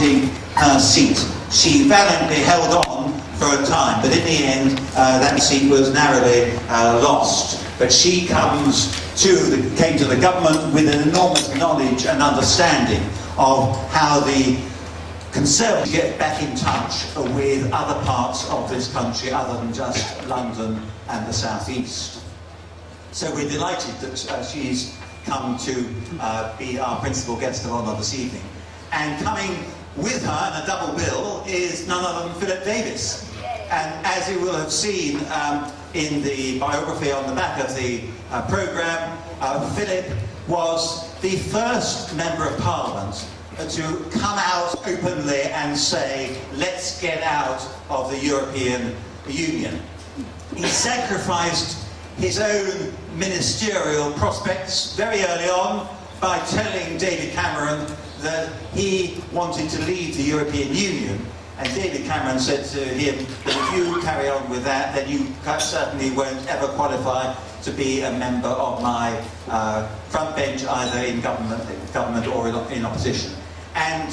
granting her seat. She valiantly held on for a time, but in the end, that seat was narrowly lost. But she came to the government with an enormous knowledge and understanding of how the Conservatives get back in touch with other parts of this country other than just London and the South East. So we're delighted that she's come to be our principal guest of honour this evening. And coming with her in a double bill is none other than Philip Davies. And as you will have seen in the biography on the back of the programme, Philip was the first Member of Parliament to come out openly and say, let's get out of the European Union. He sacrificed his own ministerial prospects very early on by telling David Cameron that he wanted to leave the European Union. And David Cameron said to him that if you carry on with that, then you certainly won't ever qualify to be a member of my front bench, either in government or in opposition. And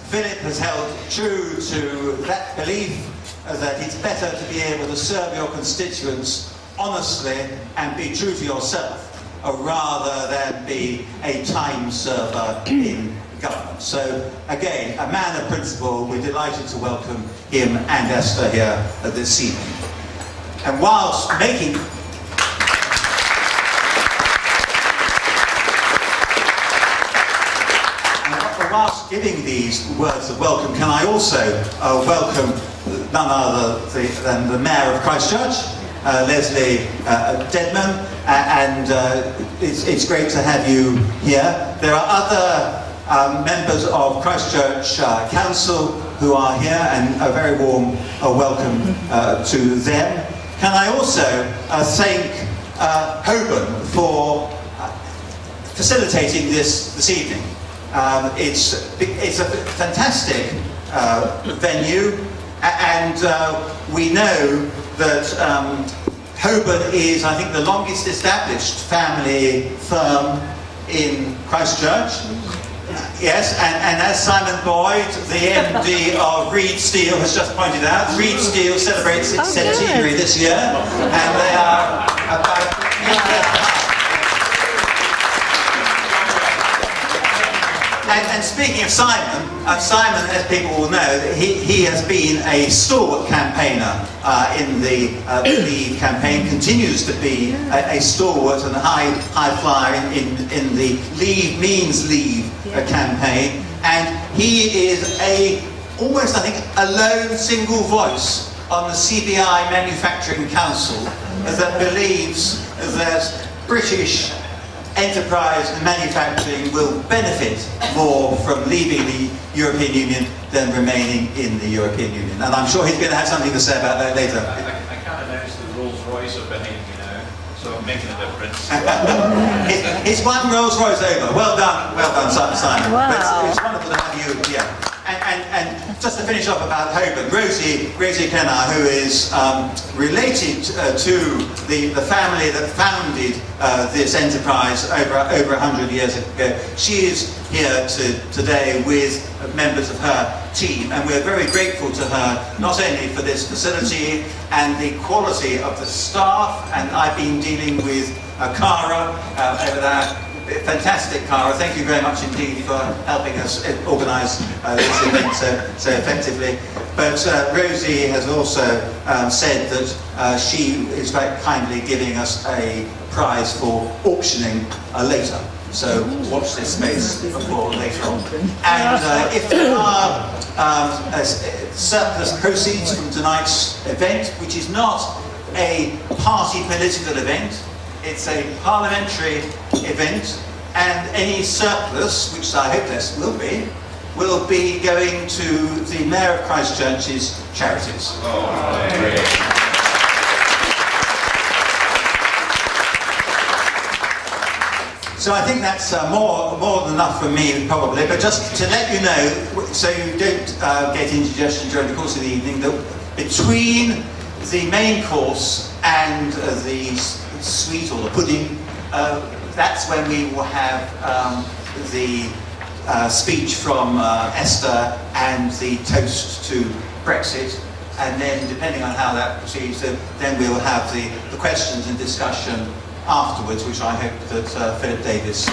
Philip has held true to that belief that it's better to be able to serve your constituents honestly and be true to yourself, rather than be a time server in government. So again, a man of principle. We're delighted to welcome him and Esther here this evening. And whilst giving these words of welcome, can I also welcome none other than the Mayor of Christchurch, Leslie Dedman, and it's great to have you here. There are other members of Christchurch Council who are here, and a very warm welcome to them. Can I also thank Holborn for facilitating this evening. It's a fantastic venue, and we know that Holborn is, I think, the longest established family firm in Christchurch. Yes, and as Simon Boyd, the MD of Reed Steel, has just pointed out, Reed Steel celebrates its centenary this year, and they are about... And speaking of Simon, Simon, as people will know, he has been a stalwart campaigner in the Leave campaign, continues to be a stalwart and a high flyer in the Leave Means Leave campaign, and he is almost, I think, a lone single voice on the CBI Manufacturing Council that believes that British enterprise and manufacturing will benefit more from leaving the European Union than remaining in the European Union. And I'm sure he's going to have something to say about that later. I can't announce the Rolls Royce of Benny, so I'm making a difference. It's one Rolls Royce over. Well done, Simon. Wow. It's wonderful to have you here. And just to finish up about Holborn, Rosie Kennar, who is related to the family that founded this enterprise over 100 years ago. She is here today with members of her team, and we're very grateful to her, not only for this facility and the quality of the staff, and I've been dealing with Cara over there. Fantastic, Cara. Thank you very much indeed for helping us organise this event so effectively. But Rosie has also said that she is very kindly giving us a prize for auctioning later. So watch this space for later on. And if there are surplus proceeds from tonight's event, which is not a party political event, it's a parliamentary event, and any surplus, which I hope this will be going to the Mayor of Christchurch's charities. So I think that's more than enough for me, probably, but just to let you know, so you don't get indigestion during the course of the evening, that between the main course and the sweet or the pudding, that's when we will have the speech from Esther and the toast to Brexit, and then depending on how that proceeds, then we'll have the questions and discussion afterwards, which I hope that Philip Davies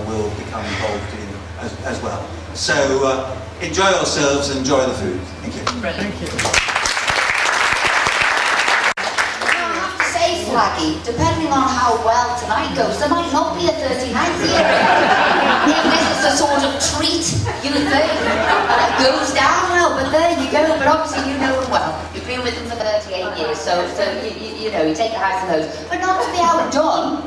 will become involved in as well. So enjoy yourselves and enjoy the food. Thank you. Thank you. Flaggy, depending on how well tonight goes, there might not be a 39th year. If this is the sort of treat you think goes down well, but there you go. But obviously you know them well. You've been with them for 38 years, so you know, you take the highs and lows. But not to be outdone,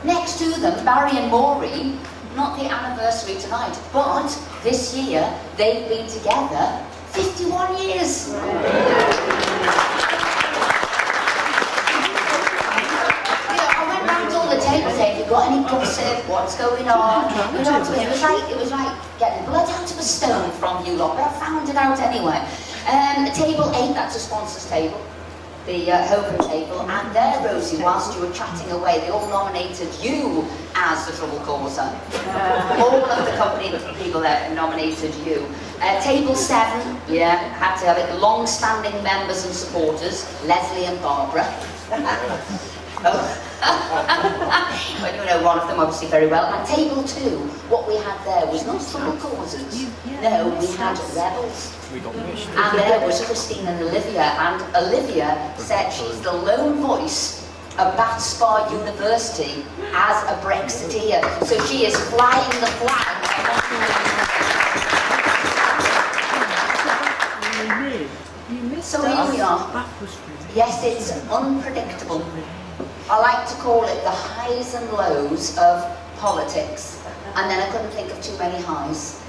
next to them, Barry and Maureen, not the anniversary tonight, but this year they've been together 51 years. Have you got any gossip? What's going on? You know, it was like getting blood out of a stone from you lot, but I found it out anyway. Table 8, that's a sponsors table, the Hogan table, and there, Rosie, whilst you were chatting away, they all nominated you as the trouble causer. All of the company people there nominated you. Table 7, yeah, had to have it. Long-standing members and supporters, Leslie and Barbara. Well, you know one of them obviously very well. And table 2, what we had there was not trouble causers. No, we had rebels. And there was Christine and Olivia. And Olivia said she's the lone voice of Bath Spa University as a Brexiteer. So she is flying the flag. So here we are. Yes, it's unpredictable. I like to call it the highs and lows of politics, and then I couldn't think of too many highs.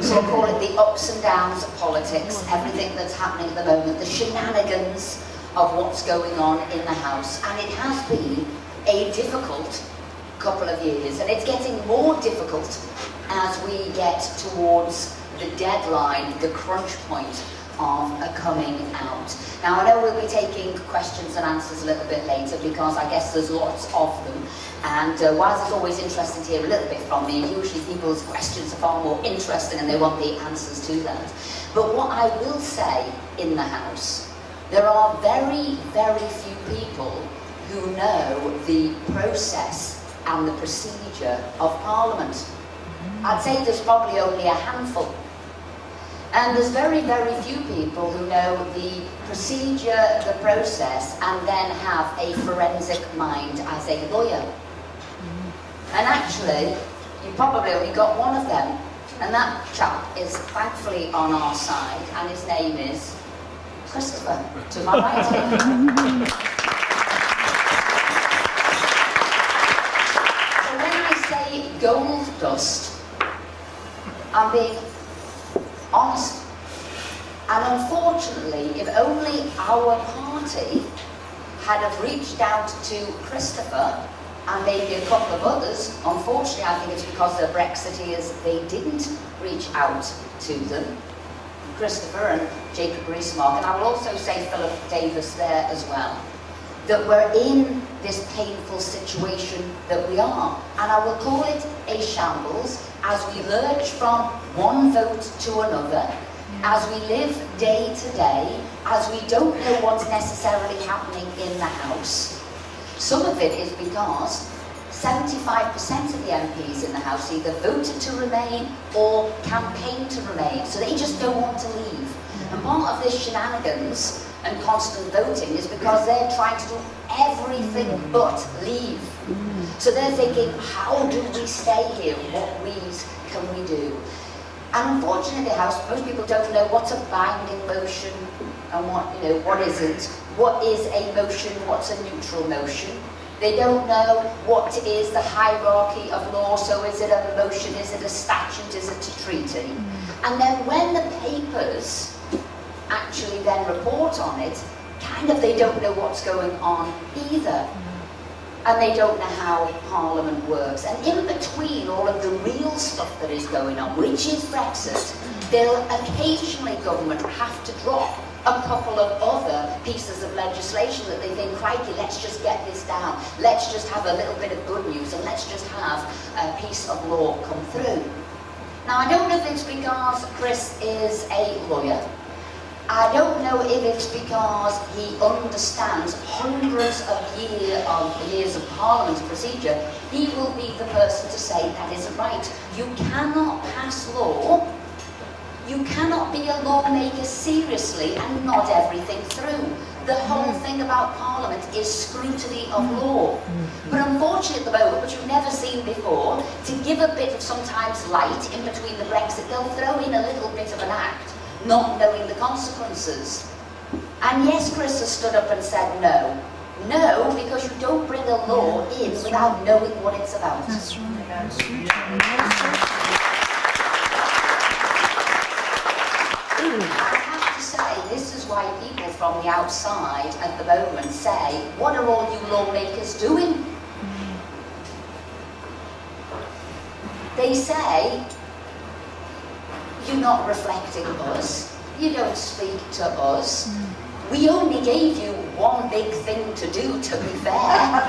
So I call it the ups and downs of politics, everything that's happening at the moment, the shenanigans of what's going on in the House. And it has been a difficult couple of years, and it's getting more difficult as we get towards the deadline, the crunch point of a coming out. Now I know we'll be taking questions and answers a little bit later because I guess there's lots of them, and whilst it's always interesting to hear a little bit from me, usually people's questions are far more interesting and they want the answers to that. But what I will say in the House, there are very, very few people who know the process and the procedure of Parliament. I'd say there's probably only a handful. And there's very, very few people who know the procedure, the process, and then have a forensic mind as a lawyer. And actually, you probably only got one of them. And that chap is thankfully on our side, and his name is Christopher, to my right here. So when I say gold dust, I'm being honest. And unfortunately, if only our party had have reached out to Christopher and maybe a couple of others, unfortunately I think it's because they're Brexiteers, they didn't reach out to them. Christopher and Jacob Rees-Mogg, and I will also say Philip Davies there as well, that we're in this painful situation that we are. And I will call it a shambles as we lurch from one vote to another, as we live day to day, as we don't know what's necessarily happening in the House. Some of it is because 75% of the MPs in the House either voted to remain or campaigned to remain, so they just don't want to leave. And part of this shenanigans and constant voting is because they're trying to do everything but leave. So they're thinking, how do we stay here? What ways can we do? And unfortunately, the House, most people don't know what's a binding motion and what isn't. What is a motion? What's a neutral motion? They don't know what is the hierarchy of law. So is it a motion? Is it a statute? Is it a treaty? And then when the papers actually then report on it, they don't know what's going on either. And they don't know how Parliament works. And in between all of the real stuff that is going on, which is Brexit, they'll occasionally, government, have to drop a couple of other pieces of legislation that they think, crikey, let's just get this down. Let's just have a little bit of good news and let's just have a piece of law come through. Now, I don't know if it's because Chris is a lawyer. I don't know if it's because he understands hundreds of years of Parliament procedure. He will be the person to say that isn't right. You cannot pass law. You cannot be a lawmaker seriously and nod everything through. The whole thing about Parliament is scrutiny of law. But unfortunately at the moment, which you've never seen before, to give a bit of sometimes light in between the Brexit, they'll throw in a little bit of an act, not knowing the consequences. And yes, Chris has stood up and said no. No, because you don't bring a law in without knowing what it's about. That's right. That's I have to say, this is why people from the outside at the moment say, what are all you lawmakers doing? They say, you're not reflecting us, you don't speak to us. We only gave you one big thing to do, to be fair.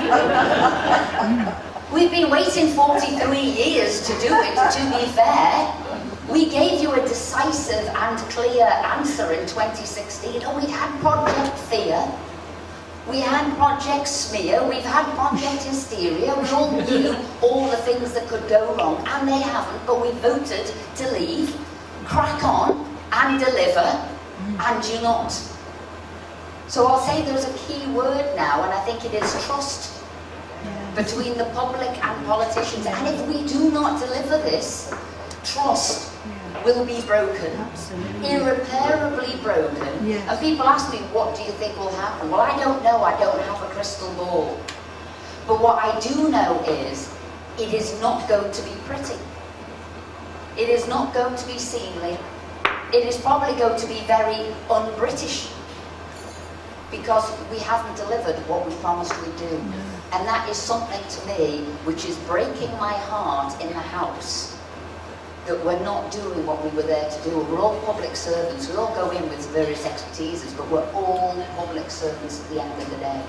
We've been waiting 43 years to do it, to be fair. We gave you a decisive and clear answer in 2016, and we'd had Project Fear, we had Project Smear, we've had Project Hysteria, we all knew all the things that could go wrong, and they haven't, but we voted to leave, crack on, and deliver, and you're not. So I'll say there's a key word now, and I think it is trust between the public and politicians, and if we do not deliver this, trust will be broken, irreparably broken. Yes. And people ask me, what do you think will happen? Well, I don't know, I don't have a crystal ball. But what I do know is, it is not going to be pretty. It is not going to be seemly. It is probably going to be very un-British, because we haven't delivered what we promised we'd do. And that is something to me which is breaking my heart in the House, that we're not doing what we were there to do. We're all public servants. We all go in with various expertises, but we're all public servants at the end of the day.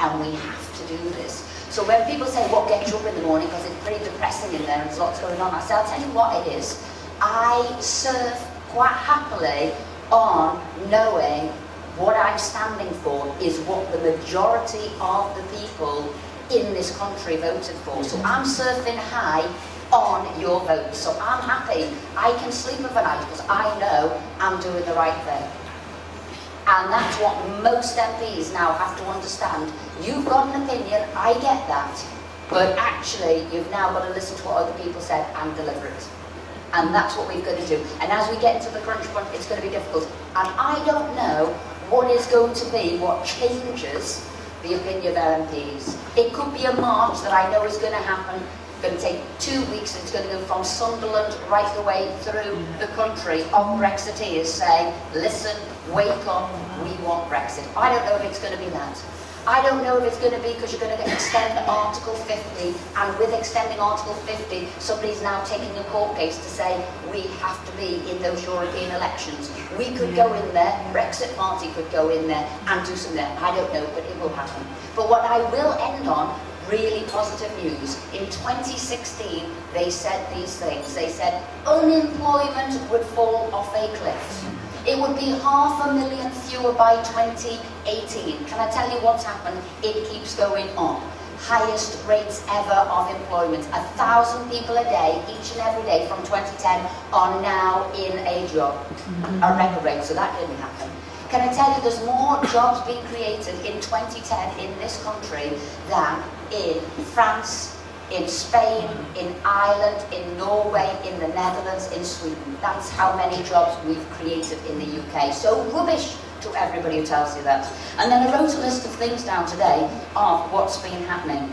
And we have to do this. So when people say, what gets you up in the morning, because it's pretty depressing in there and there's lots going on, I say, I'll tell you what it is. I surf quite happily on knowing what I'm standing for is what the majority of the people in this country voted for. So I'm surfing high on your vote. So I'm happy. I can sleep overnight because I know I'm doing the right thing. And that's what most MPs now have to understand. You've got an opinion, I get that. But actually, you've now got to listen to what other people said and deliver it. And that's what we've got to do. And as we get into the crunch point, it's going to be difficult. And I don't know what is going to be what changes the opinion of our MPs. It could be a march that I know is going to happen. It's going to take 2 weeks, and it's going to go from Sunderland right the way through the country of Brexiteers saying, listen, wake up, we want Brexit. I don't know if it's going to be that. I don't know if it's going to be because you're going to extend Article 50, and with extending Article 50, somebody's now taking a court case to say we have to be in those European elections. We could go in there, Brexit Party could go in there and do something there. I don't know, but it will happen. But what I will end on, really positive news. In 2016, they said these things. They said unemployment would fall off a cliff. It would be 500,000 fewer by 2018. Can I tell you what's happened? It keeps going on. Highest rates ever of employment. 1,000 people a day, each and every day from 2010, are now in a job. A record rate, so that didn't happen. Can I tell you there's more jobs being created in 2010 in this country than in France, in Spain, in Ireland, in Norway, in the Netherlands, in Sweden. That's how many jobs we've created in the UK. So rubbish to everybody who tells you that. And then I wrote a list of things down today of what's been happening.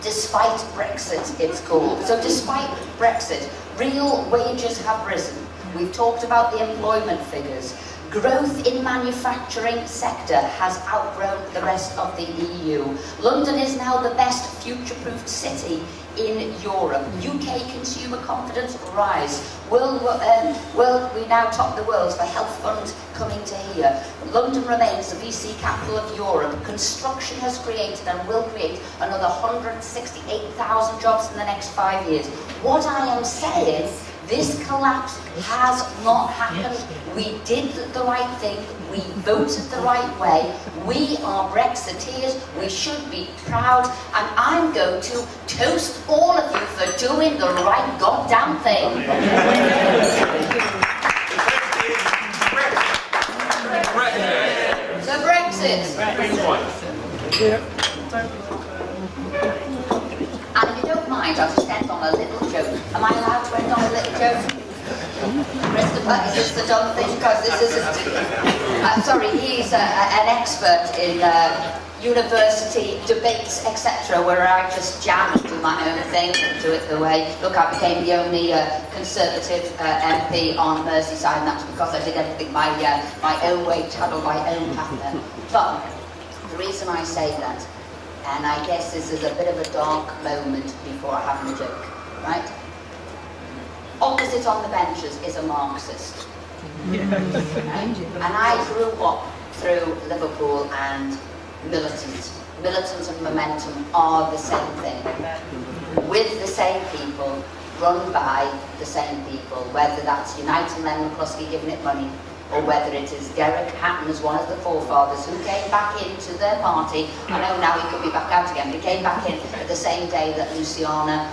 Despite Brexit, it's called. So despite Brexit, real wages have risen. We've talked about the employment figures. Growth in manufacturing sector has outgrown the rest of the EU. London is now the best future-proofed city in Europe. UK consumer confidence rise. We now top the world for health fund coming to here. London remains the VC capital of Europe. Construction has created and will create another 168,000 jobs in the next 5 years. What I am saying, This collapse has not happened. We did the right thing. We voted the right way. We are Brexiteers. We should be proud. And I'm going to toast all of you for doing the right goddamn thing. So Brexit. And if you don't mind, I'll just end on a little joke. Am I allowed to end on a little joke? Christopher, is this the dumb thing? Because this isn't... sorry, he's an expert in university debates, etc., where I just jam and do my own thing and do it the way... Look, I became the only Conservative MP on Merseyside, and that's because I did everything my own way, travelled my own path there. But the reason I say that, and I guess this is a bit of a dark moment before I have my joke, right? Opposite on the benches is a Marxist. Right? And I grew up through Liverpool and militant. Militant and momentum are the same thing. With the same people, run by the same people, whether that's Unite and Len McCluskey giving it money, or whether it is Derek Hatton as one of the forefathers who came back into their party. I know now he could be back out again, but he came back in at the same day that Luciana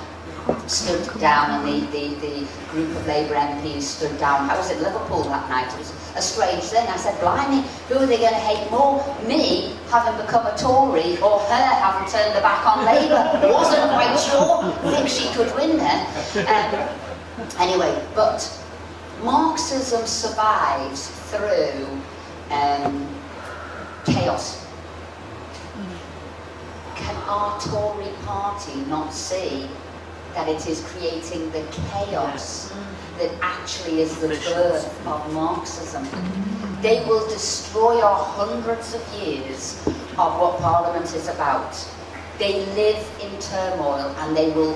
stood down and the group of Labour MPs stood down. I was in Liverpool that night. It was a strange thing. I said, blimey, who are they going to hate more? Me having become a Tory, or her having turned her back on Labour? Wasn't quite sure. Think she could win then. Anyway, but Marxism survives through chaos. Can our Tory party not see that it is creating the chaos that actually is the birth of Marxism? They will destroy our hundreds of years of what Parliament is about. They live in turmoil and they will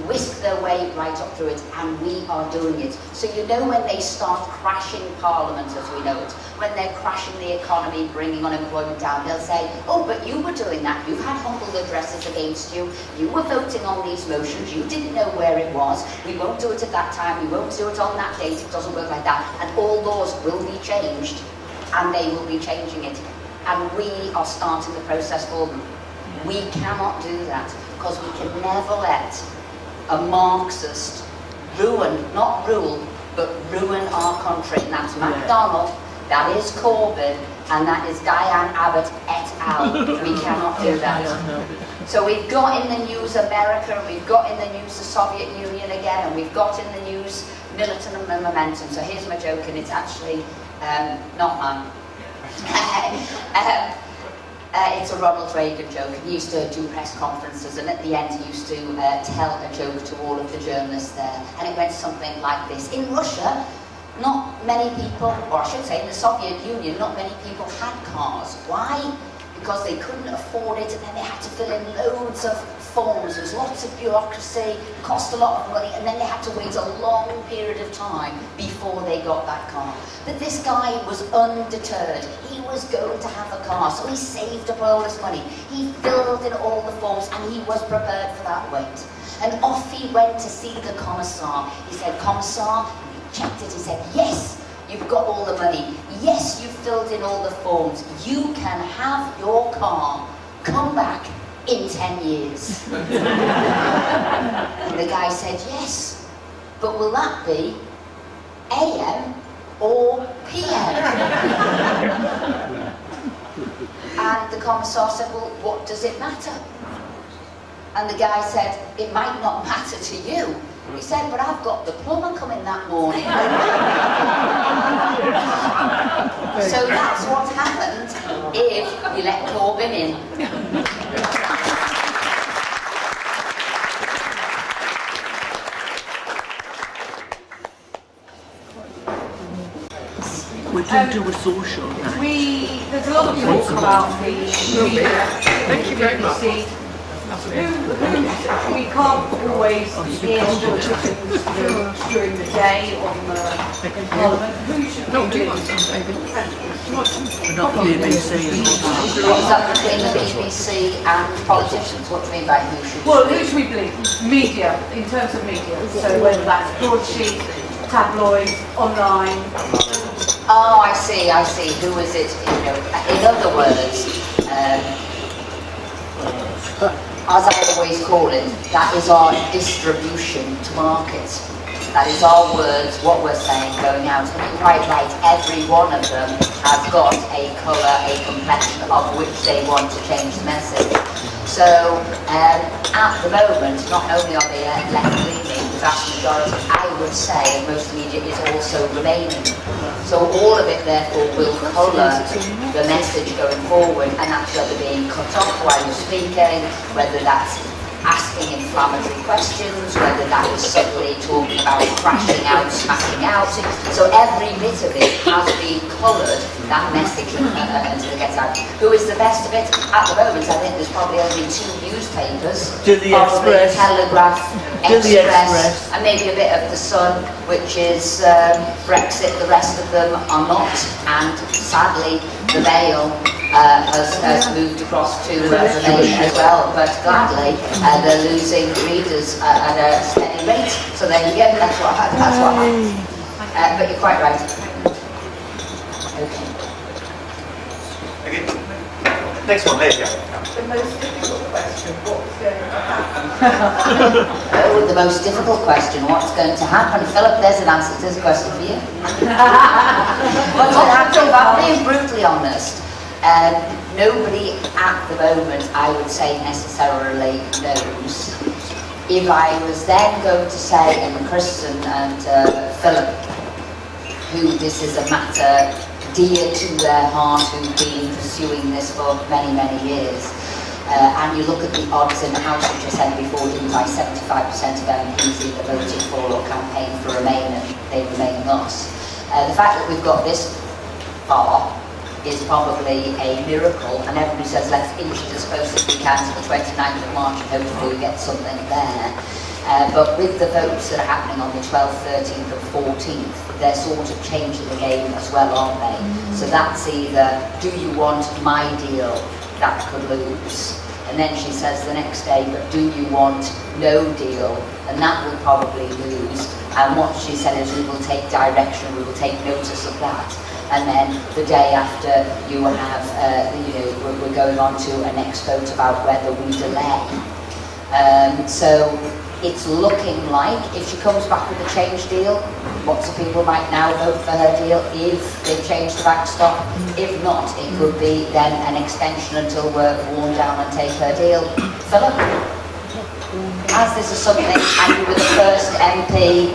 whisk their way right up through it, and we are doing it. So you know, when they start crashing Parliament as we know it, when they're crashing the economy, bringing unemployment down, they'll say, oh, but you were doing that, you had humble addresses against you, you were voting on these motions, you didn't know where it was, we won't do it at that time, we won't do it on that date, it doesn't work like that. And all laws will be changed, and they will be changing it. And we are starting the process for them. We cannot do that, because we can never let a Marxist ruin, not rule, but ruin our country. And that's MacDonald, that is Corbyn, and that is Diane Abbott et al. We cannot do that. So we've got in the news America, we've got in the news the Soviet Union again, and we've got in the news militant and momentum. So here's my joke, and it's actually not mine. It's a Ronald Reagan joke. He used to do press conferences, and at the end he used to tell a joke to all of the journalists there, and it went something like this. In Russia, not many people, or I should say in the Soviet Union, not many people had cars. Why? Because they couldn't afford it, and then they had to fill in loads of forms. There was lots of bureaucracy, cost a lot of money, and then they had to wait a long period of time before they got that car. But this guy was undeterred. He was going to have a car, so he saved up all this money. He filled in all the forms, and he was prepared for that wait. And off he went to see the commissar. He said, Commissar, and he checked it, he said, yes, you've got all the money. Yes, you've filled in all the forms. You can have your car. Come back in 10 years. And the guy said, yes, but will that be AM or PM? And the commissar said, well, what does it matter? And the guy said, it might not matter to you. He said, but I've got the plumber coming that morning. So that's what happened if you let Corbyn in. We can do a social night. There's a lot of talk about the media. Thank you very much. We can't always hear things during the day in Parliament. Who should we believe? We're not BBC and all What's that between the BBC and politicians? What do you mean by who should Well, who should we believe? Media, in terms of media. So whether that's broadsheet, tabloids, online. Oh, I see. Who is it? You know, in other words, as I always call it, that is our distribution to market. That is our words, what we're saying going out. And you're quite right, every one of them has got a colour, a complexion of which they want to change the message. So at the moment, not only are they left-leaning, the vast majority, I would say, and most media is also remaining. So all of it, therefore, will colour the message going forward, and that's whether being cut off while you're speaking, whether that's asking inflammatory questions, whether that is suddenly talking about crashing out, smashing out. So every bit of it has been coloured, that message until it gets out. Who is the best of it? At the moment, I think there's probably only 2 newspapers. The probably Express. Telegraph, The Express, and maybe a bit of The Sun, which is Brexit. The rest of them are not, and sadly, the Mail has moved across to Remain as well, but gladly they're losing readers at a steady rate. So there you go, that's what happens. But you're quite right. Okay. Next one, there you go. The most difficult question, what's going to happen? Oh, the most difficult question, what's going to happen? Philip, there's an answer to this question for you. What's going to happen? If I'm being brutally honest, nobody at the moment, I would say, necessarily knows. If I was then going to say, and Chris and Philip, who this is a matter dear to their heart, who've been pursuing this for many, many years, and you look at the odds in the House, which I said before, didn't I, 75% of MPs either voted for or campaigned for Remain, and they remain us. The fact that we've got this far is probably a miracle, and everybody says let's inch it as close as we can to the 29th of March and hopefully we get something there. But with the votes that are happening on the 12th, 13th and 14th, they're sort of changing the game as well, aren't they? So that's either, do you want my deal? That could lose. And then she says the next day, but do you want no deal? And that will probably lose. And what she said is we will take direction, we will take notice of that. And then the day after you have, we're going on to a next vote about whether we delay. So it's looking like if she comes back with a change deal, lots of people might now vote for her deal if they've changed the backstop. If not, it could be then an extension until we're worn down and take her deal. Philip, as this is something, and you were the first MP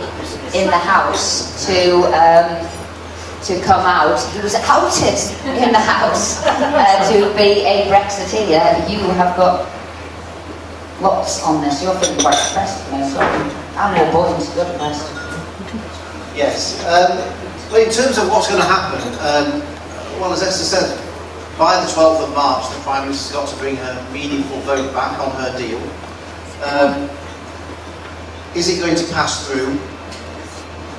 in the House to come out, he was outed in the House to be a Brexiteer. You have got lots on this. You're feeling quite depressed, you know, so I'm more buoyant, you're depressed. Yes. Well, in terms of what's going to happen, well, as Esther said, by the 12th of March, the Prime Minister's got to bring her meaningful vote back on her deal. Is it going to pass through?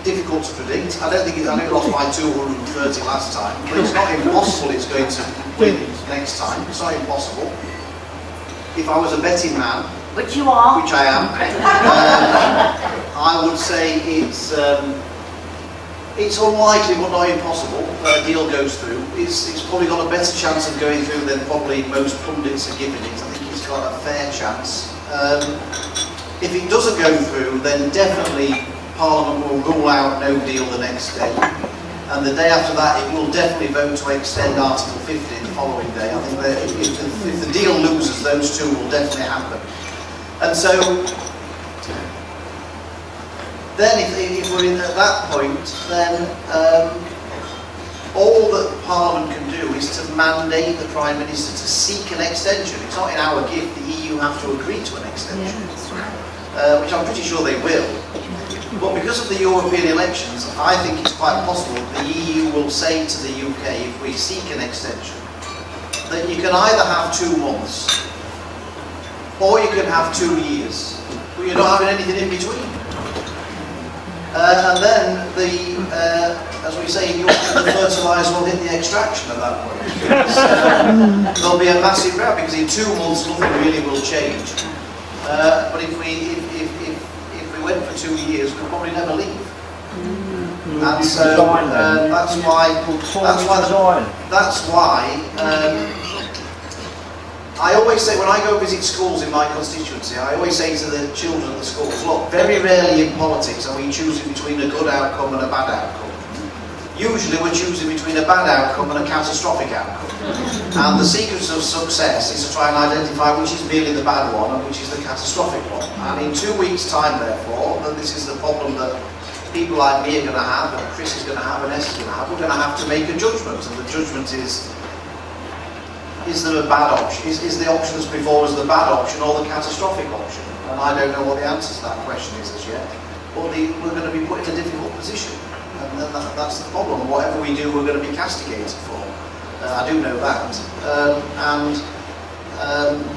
Difficult to predict. I know it lost by 230 last time, but it's not impossible it's going to win next time. It's not impossible. If I was a betting man, Which you are. which I am, I would say it's unlikely but not impossible that a deal goes through. It's probably got a better chance of going through than probably most pundits are giving it. I think it's got a fair chance. If it doesn't go through, then definitely Parliament will rule out no deal the next day. And the day after that, it will definitely vote to extend Article 50 the following day. I think that if the deal loses, those two will definitely happen. And so, then if we're in at that point, then all that Parliament can do is to mandate the Prime Minister to seek an extension. It's not in our gift, the EU have to agree to an extension, which I'm pretty sure they will. But because of the European elections, I think it's quite possible the EU will say to the UK, if we seek an extension, that you can either have 2 months or you can have 2 years, but you're not having anything in between. And then as we say in York, the fertiliser will hit the extraction at that point. Because, there'll be a massive row because in 2 months nothing really will change. But if we went for 2 years, we'd probably never leave. And so that's why I always say, when I go visit schools in my constituency, I always say to the children at the schools, look, very rarely in politics are we choosing between a good outcome and a bad outcome. Usually we're choosing between a bad outcome and a catastrophic outcome. And the secret of success is to try and identify which is merely the bad one and which is the catastrophic one. And in 2 weeks' time, therefore, and this is the problem that people like me are going to have, and Chris is going to have, and Esther is going to have, we're going to have to make a judgment. And the judgment is there a bad option? Is the option that's before us the bad option or the catastrophic option? And I don't know what the answer to that question is as yet. But we're going to be put in a difficult position. And that's the problem. Whatever we do, we're going to be castigated for. I do know that. And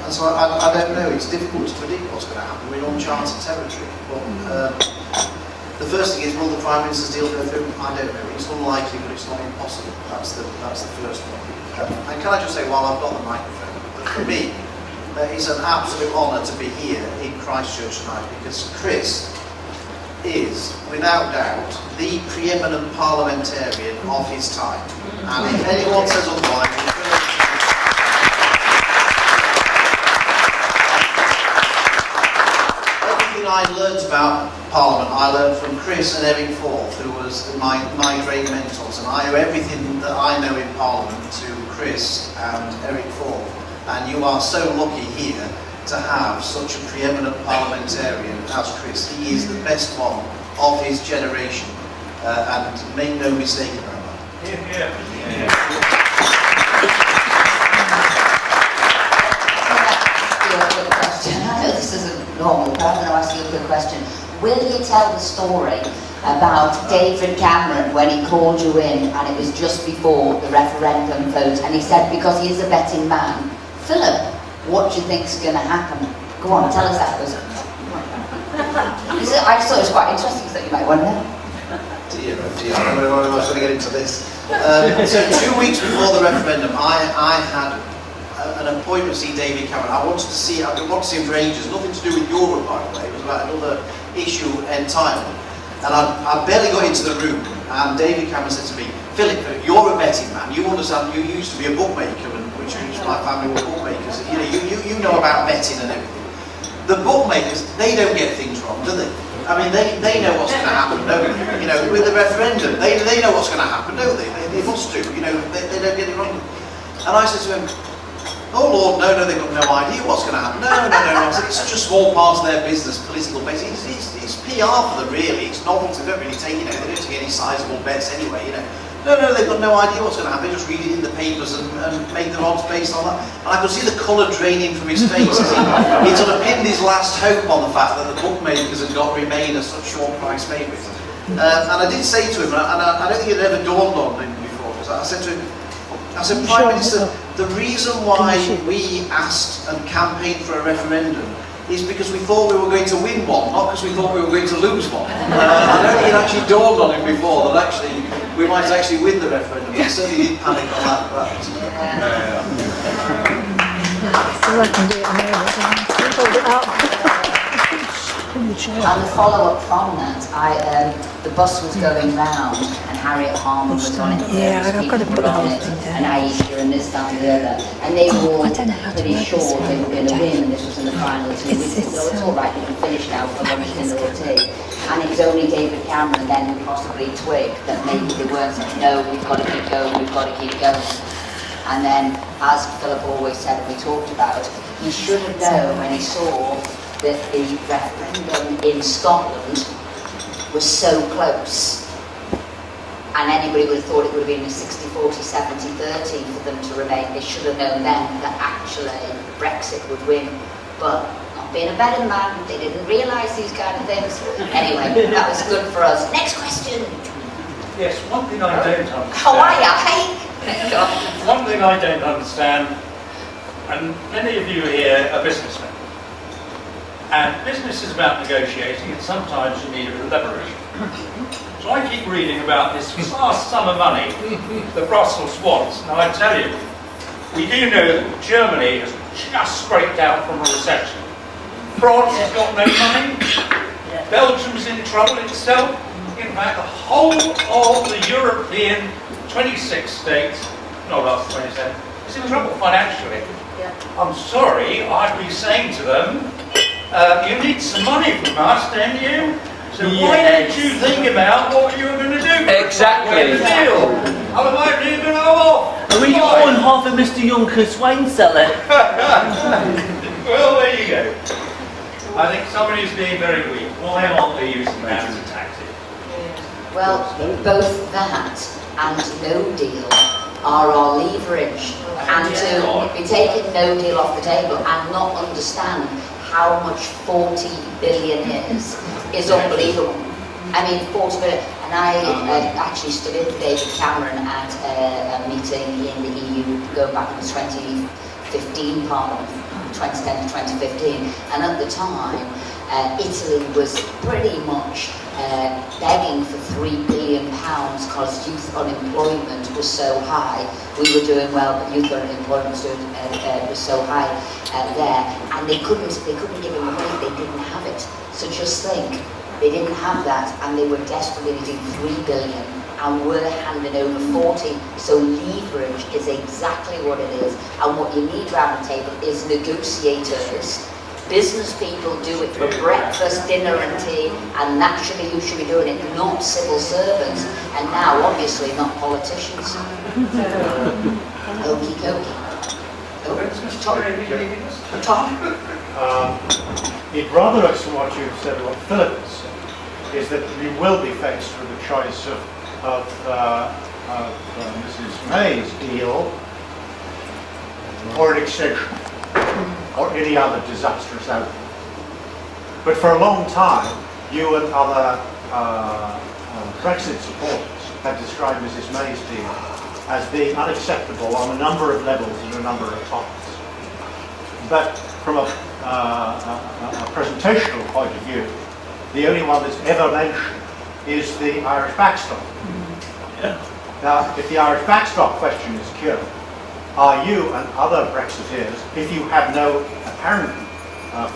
so I don't know. It's difficult to predict what's going to happen. We're in uncharted territory. But the first thing is, will the Prime Minister's deal go through? I don't know. It's unlikely, but it's not impossible. That's the first one. And can I just say, while I've got the microphone, that for me, it's an absolute honour to be here in Christchurch tonight, because Chris is, without doubt, the preeminent parliamentarian of his time. And if anyone says otherwise, everything I learnt about Parliament, I learned from Chris and Eric Forth, who was my great mentors, and I owe everything that I know in Parliament to Chris and Eric Forth. And you are so lucky here to have such a preeminent parliamentarian as Chris. He is the best one of his generation, and make no mistake about that. I know this isn't normal, but I'm going to ask you a quick question. Will you tell the story about David Cameron when he called you in and it was just before the referendum vote, and he said, because he is a betting man, Philip, what do you think's going to happen? Go on, tell us that. I just thought it was quite interesting, so you might want to know. Dear, oh dear, I don't know why I was going to get into this. So 2 weeks before the referendum, I had an appointment to see David Cameron. I wanted to see him for ages, nothing to do with Europe, by the way. It was about another issue entirely. And I barely got into the room, and David Cameron said to me, Philip, you're a betting man. You understand, you used to be a bookmaker, which my family were bookmakers. You know about betting and everything. The bookmakers, they don't get things wrong, do they? I mean, they know what's going to happen, don't they? You know, with the referendum, they know what's going to happen, don't they? They must do, you know, they don't get it wrong. And I said to him, oh Lord, no, they've got no idea what's going to happen. No. I said, it's such a small part of their business, political betting. It's PR for them, really. It's novelty. They don't really take, they don't take any sizable bets anyway, No, they've got no idea what's going to happen. They just read it in the papers and make their odds based on that. And I could see the colour draining from his face as he sort of pinned his last hope on the fact that the bookmakers had got Remain as such short price favourites. And I did say to him, and I don't think it ever dawned on him before, because I said to him, Prime Minister, the reason why we asked and campaigned for a referendum is because we thought we were going to win one, not because we thought we were going to lose one. I don't think it actually dawned on him before that actually we might actually win the referendum. He certainly did panic on that. And the follow-up from that, the bus was going round and Harriet Harman was on it, Yeah, I've got to put the whole it, thing and down. Aisha and this, that and the other, and they were all I don't know how to pretty make sure this they were going to win, and this was in the final 2 weeks, It's- so it's all right, you can finish now for everything there will take. And it was only David Cameron then who possibly twigged that maybe they weren't, no, we've got to keep going, we've got to keep going. And then, as Philip always said and we talked about, he should have known when he saw that the referendum in Scotland was so close, and anybody would have thought it would have been a 60-40, 70-30 for them to remain. They should have known then that actually Brexit would win, but not being a betting man, they didn't realise these kind of things. Anyway, that was good for us. Next question. Yes, one thing I don't understand. How are you, hey? One thing I don't understand, and many of you here are businessmen, And business is about negotiating, and sometimes you need a bit of leverage. So I keep reading about this vast sum of money that Brussels wants, and I tell you, we do know that Germany has just scraped out from a recession. France has got no money. Belgium's in trouble itself. In fact, the whole of the European 26 states, not us 27, is in trouble financially. I'm sorry, I'd be saying to them, you need some money from us, don't you? So why don't you think about what you're going to do? Exactly. Otherwise you're going to go off. Are we on half of Mr. Juncker's wine cellar? Well, there you go. I think somebody's being very weak. Why aren't they using that as a tactic? Well, both that and no deal are our leverage. And to be taking no deal off the table and not understand how much 40 billion is unbelievable. I mean, 40 billion. And I actually studied with David Cameron at a meeting in the EU going back in the 2015 Parliament, 2010 to 2015. And at the time, Italy was pretty much begging for £3 billion because youth unemployment was so high. We were doing well, but youth unemployment was so high there, and they couldn't give them the money. They didn't have it. So just think, they didn't have that, and they were desperately needing £3 billion, and we're handing over 40. So leverage is exactly what it is, and what you need around the table is negotiators. Business people do it for breakfast, dinner and tea, and naturally you should be doing it, not civil servants, and now obviously not politicians. Okie dokie. Tom? It rather looks from what you've said, what Philip has said, is that we will be faced with the choice of Mrs. May's deal or an extension, or any other disastrous outcome. But for a long time, you and other Brexit supporters have described Mrs. May's deal as being unacceptable on a number of levels and a number of topics. But from a presentational point of view, the only one that's ever mentioned is the Irish backstop. Now, if the Irish backstop question is cured, are you and other Brexiteers, if you have no apparent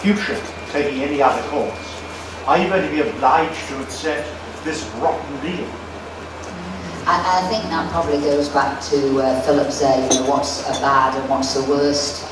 future taking any other course, are you going to be obliged to accept this rotten deal? I think that probably goes back to Philip saying, what's a bad and what's the worst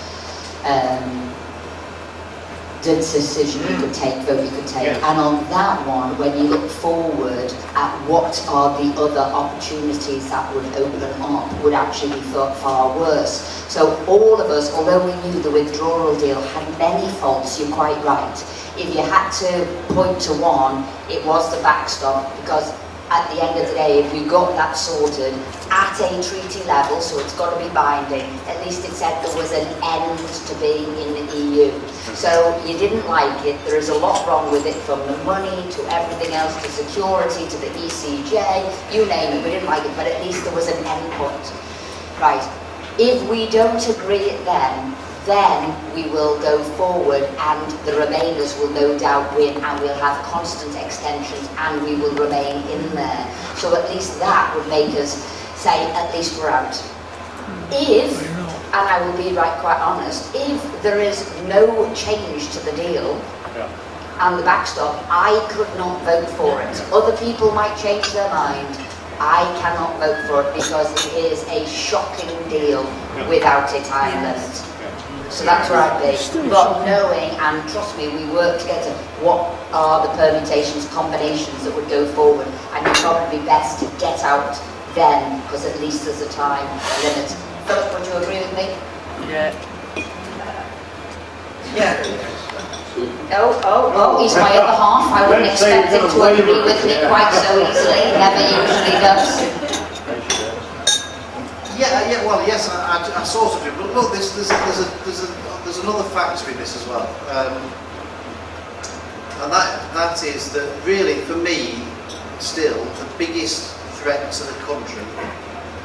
decision you could take, vote you could take. Yes. And on that one, when you look forward at what are the other opportunities that would open up, would actually be far worse. So all of us, although we knew the withdrawal deal had many faults, you're quite right. If you had to point to one, it was the backstop, because at the end of the day, if you got that sorted at a treaty level, so it's got to be binding, at least it said there was an end to being in the EU. So you didn't like it, there is a lot wrong with it, from the money to everything else, to security, to the ECJ, you name it, we didn't like it, but at least there was an end point. Right, if we don't agree it then we will go forward and the remainers will no doubt win, and we'll have constant extensions and we will remain in there. So at least that would make us say, at least we're out. If, and I will be quite honest, if there is no change to the deal and the backstop, I could not vote for it. Other people might change their mind. I cannot vote for it because it is a shocking deal without a time limit. So that's where I'd be. But knowing, and trust me, we work together, what are the permutations, combinations that would go forward, and it's probably best to get out then, because at least there's a time limit. Philip, would you agree with me? Yeah. Oh, he's my other half. I wouldn't expect him to agree with me quite so easily. He never usually does. Yeah, well, yes, I sort of do. But look, there's another factor in this as well, and that is that really, for me, still the biggest threat to the country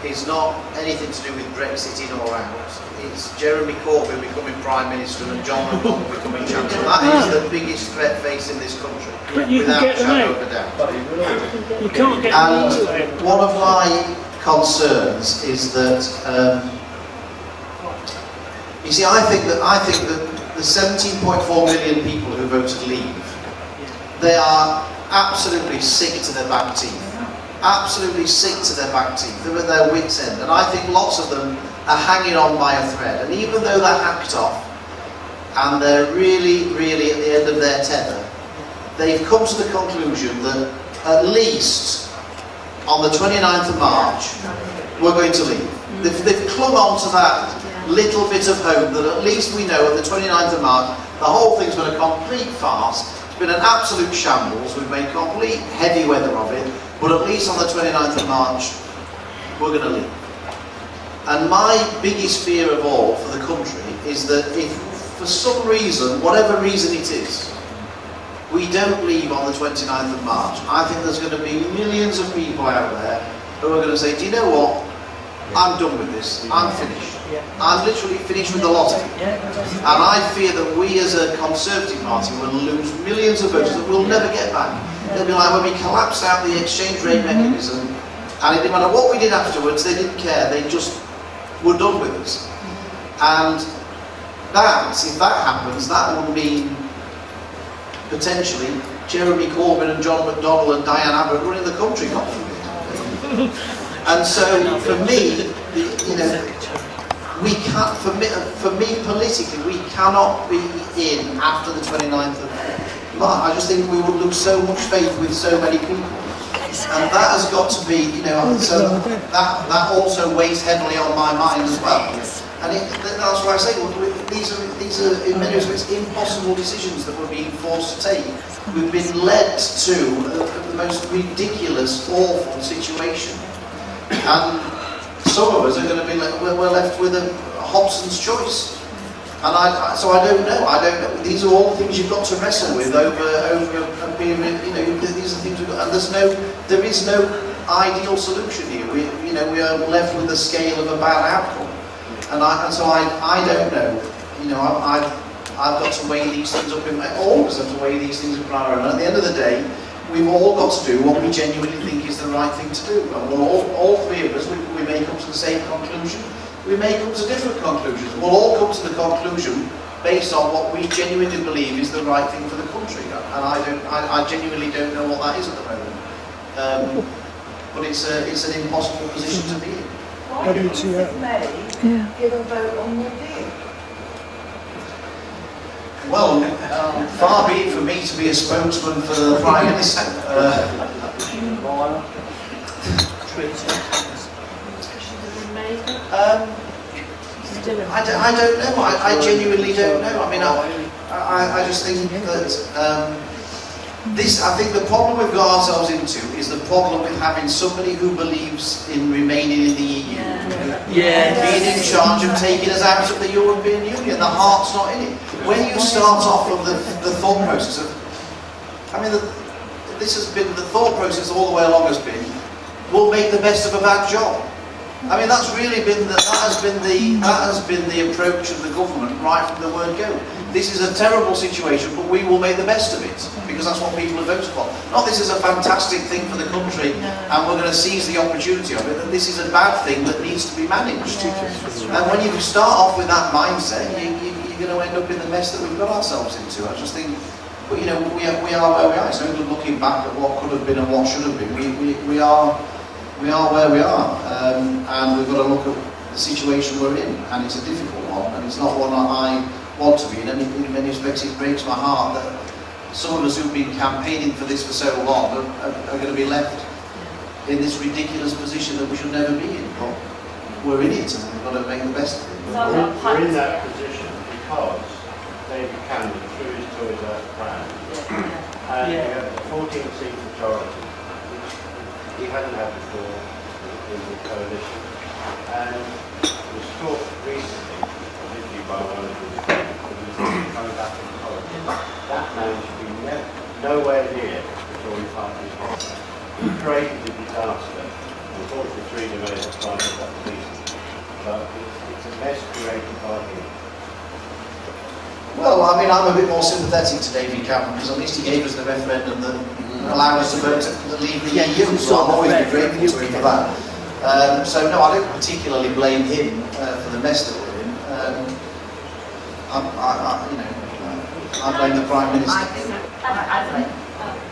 is not anything to do with Brexit in or out. It's Jeremy Corbyn becoming Prime Minister and John McVey becoming Chancellor. That is the biggest threat facing this country, without a shadow of a doubt. You can't get them anyway. And one of my concerns is that, you see, I think that the 17.4 million people who voted leave, they are absolutely sick to their back teeth. Absolutely sick to their back teeth. They're at their wits' end. And I think lots of them are hanging on by a thread. And even though they're hacked off, and they're really, really at the end of their tether, they've come to the conclusion that at least on the 29th of March, we're going to leave. They've clung on to that little bit of hope that at least we know at the 29th of March, the whole thing's been a complete farce. It's been an absolute shambles. We've made complete heavy weather of it. But at least on the 29th of March, we're going to leave. And my biggest fear of all for the country is that if, for some reason, whatever reason it is, we don't leave on the 29th of March, I think there's going to be millions of people out there who are going to say, do you know what? I'm done with this. I'm finished. I'm literally finished with the lot of it. And I fear that we as a Conservative Party will lose millions of votes that we'll never get back. It'll be like when we collapsed out the exchange rate mechanism, and it didn't matter what we did afterwards, they didn't care, they just were done with us. And that, if that happens, that would mean potentially Jeremy Corbyn and John McDonnell and Diane Abbott running the country, not for me. And so for me, we can't, for me politically, we cannot be in after the 29th of March. I just think we would lose so much faith with so many people. And that has got to be, so that also weighs heavily on my mind as well. And that's why I say, these are in many respects impossible decisions that we're being forced to take. We've been led to the most ridiculous, awful situation. And some of us are going to be we're left with a Hobson's choice. And so I don't know. These are all things you've got to wrestle with over a period. These are things we've got, and there is no ideal solution here. We are left with a scale of a bad outcome. And so I don't know. I've got to weigh these things up in my. All of us have to weigh these things in priority. And at the end of the day, we've all got to do what we genuinely think is the right thing to do. And all three of us, we may come to the same conclusion. We may come to different conclusions. We'll all come to the conclusion based on what we genuinely believe is the right thing for the country. And I genuinely don't know what that is at the moment. But it's an impossible position to be in. Why didn't May give a vote on the deal? Well, far be it for me to be a spokesman for the Prime Minister. I don't know. I genuinely don't know. I mean, I just think that I think the problem we've got ourselves into is the problem with having somebody who believes in remaining in the EU, being in charge of taking us out of the European Union. The heart's not in it. When you start off from the thought process of, this has been the thought process all the way along has been, we'll make the best of a bad job. I mean, that's really been that has been the approach of the government right from the word go. This is a terrible situation, but we will make the best of it because that's what people have voted for. Not this is a fantastic thing for the country and we're going to seize the opportunity of it. And this is a bad thing that needs to be managed. And when you start off with that mindset, you're going to end up in the mess that we've got ourselves into. I just think, but we are where we are. So looking back at what could have been and what should have been, we are where we are, and we've got to look at the situation we're in, and it's a difficult one, and it's not one that I want to be in. And in many respects, it breaks my heart that some of us who've been campaigning for this for so long are going to be left in this ridiculous position that we should never be in. But we're in it, and we've got to make the best of it. We're in that position because David Cameron threw his toys out of pram, and we had a 14-seat majority. He hadn't had before in the coalition, and was taught recently, particularly by one of his friends, who was coming back from college. That man should be nowhere near the Tory party's head. He created a disaster, and unfortunately 3 debates at times for that reason. But it's a mess created by him. Well, I mean, I'm a bit more sympathetic to David Cameron because at least he gave us the referendum that allowed us to vote to leave the EU. So I'll always be grateful to him for that. So no, I don't particularly blame him for the mess that we're in. I blame the Prime Minister.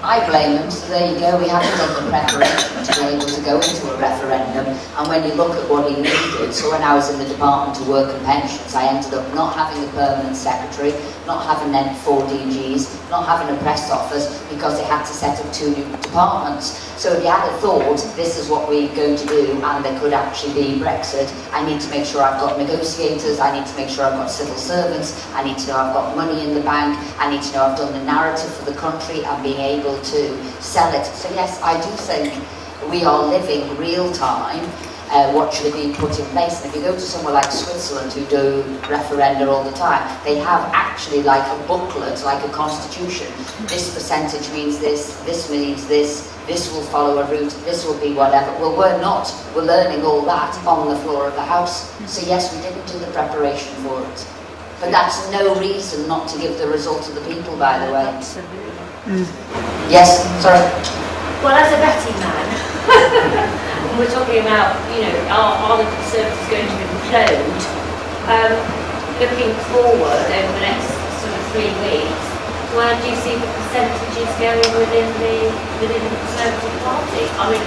I blame them, so there you go, we haven't done the preparation to be able to go into a referendum, and when you look at what he needed, so when I was in the Department of Work and Pensions, I ended up not having a permanent secretary, not having then 4 DGs, not having a press office, because they had to set up 2 new departments. So if you had a thought, this is what we're going to do, and there could actually be Brexit, I need to make sure I've got negotiators, I need to make sure I've got civil servants, I need to know I've got money in the bank, I need to know I've done the narrative for the country and being able to sell it. So yes, I do think we are living real time what should be put in place. And if you go to somewhere like Switzerland, who do referenda all the time, they have actually like a booklet, like a constitution. This percentage means this, this means this will follow a route, this will be whatever. Well, we're not. We're learning all that on the floor of the House. So yes, we didn't do the preparation for it. But that's no reason not to give the result to the people, by the way. Yes, sorry. Well, as a betting man, we're talking about, are the Conservatives going to implode? Looking forward over the next sort of 3 weeks, where do you see the percentages going within the Conservative Party? I mean,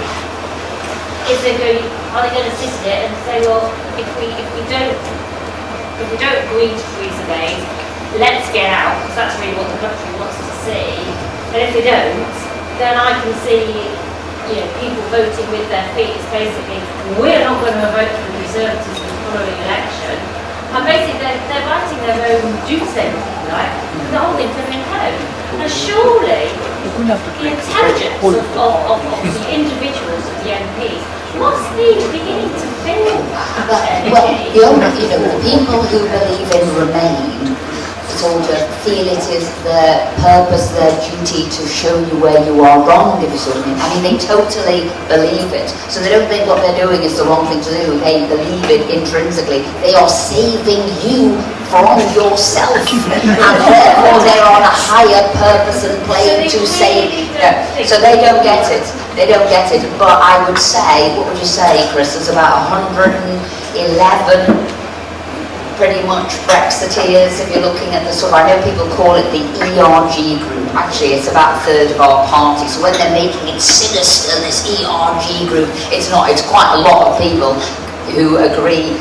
are they going to sit in it and say, well, if we don't agree to Theresa May, let's get out, because that's really what the country wants to see. And if they don't, then I can see, people voting with their feet. It's basically, we're not going to vote for the Conservatives in the following election. And basically, they're writing their own doom statement, if you like, and the whole thing's going in home. And surely, the intelligence of the individuals, of the MPs, must be beginning to feel that. Well, the people who believe in Remain sort of feel it is their purpose, their duty to show you where you are wrong, if you see what I mean. I mean, they totally believe it. So they don't think what they're doing is the wrong thing to do. They believe it intrinsically. They are saving you from yourself. And therefore they're on a higher purpose and plane to save. So they don't get it. They don't get it. But I would say, what would you say, Chris? There's about 111 pretty much Brexiteers, if you're looking at the sort of, I know people call it the ERG group, actually it's about a third of our party, so when they're making it sinister, this ERG group, it's not, it's quite a lot of people who agree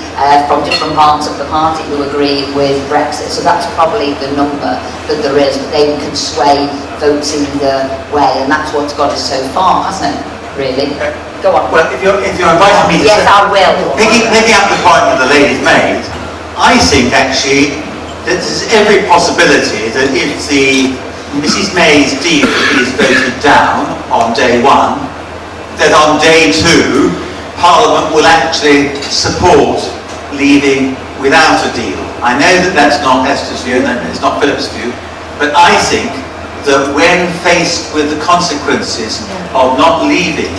from different parts of the party who agree with Brexit, so that's probably the number that there is, but they can sway votes either way, and that's what's got us so far, hasn't it, really? Go on. Well, if you're inviting me to yes, I will. Picking up the point that the lady's made, I think actually that there's every possibility that if the Mrs May's deal is voted down on day 1, that on day 2 Parliament will actually support leaving without a deal. I know that that's not Esther's view and it's not Philip's view, but I think that when faced with the consequences of not leaving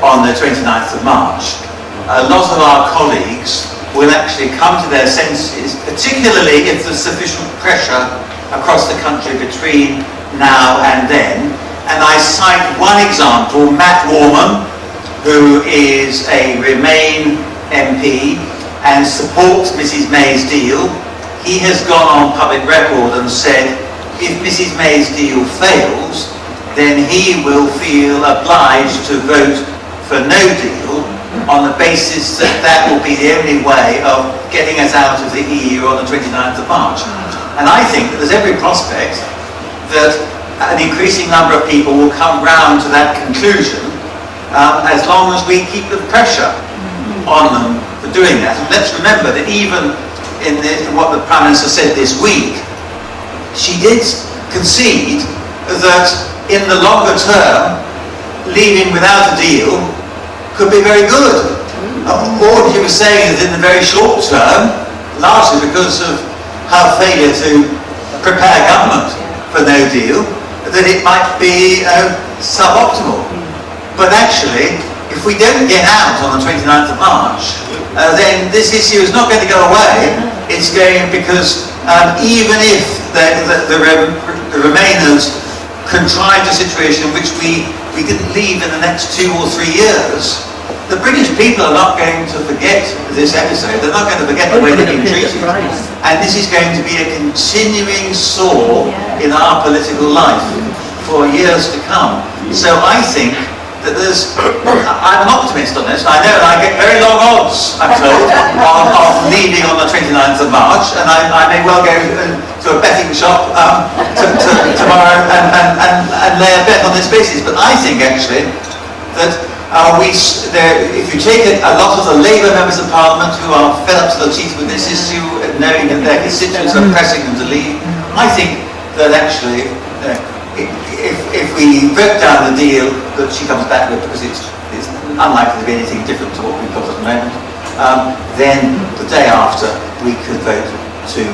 on the 29th of March, a lot of our colleagues will actually come to their senses, particularly if there's sufficient pressure across the country between now and then. And I cite one example, Matt Warman, who is a Remain MP and supports Mrs May's deal. He has gone on public record and said, if Mrs May's deal fails, then he will feel obliged to vote for no deal, on the basis that that will be the only way of getting us out of the EU on the 29th of March. And I think that there's every prospect that an increasing number of people will come round to that conclusion as long as we keep the pressure on them for doing that. And let's remember that even in what the Prime Minister said this week, she did concede that in the longer term, leaving without a deal could be very good. Or he was saying that in the very short term, largely because of her failure to prepare government for no deal, that it might be suboptimal. But actually, if we don't get out on the 29th of March, then this issue is not going to go away. It's going because even if the Remainers contrived a situation in which we didn't leave in the next 2 or 3 years, the British people are not going to forget this episode. They're not going to forget the way they've been treated. And this is going to be a continuing sore in our political life for years to come. So I think that I'm an optimist on this. I know that I get very long odds, I'm told, of leaving on the 29th of March, and I may well go to a betting shop tomorrow and lay a bet on this basis. But I think actually that if you take a lot of the Labour members of Parliament who are fed up to the teeth with this issue, knowing that their constituents are pressing them to leave, I think that actually, if we broke down the deal that she comes back with, because it's unlikely to be anything different to what we've got at the moment, then the day after we could vote to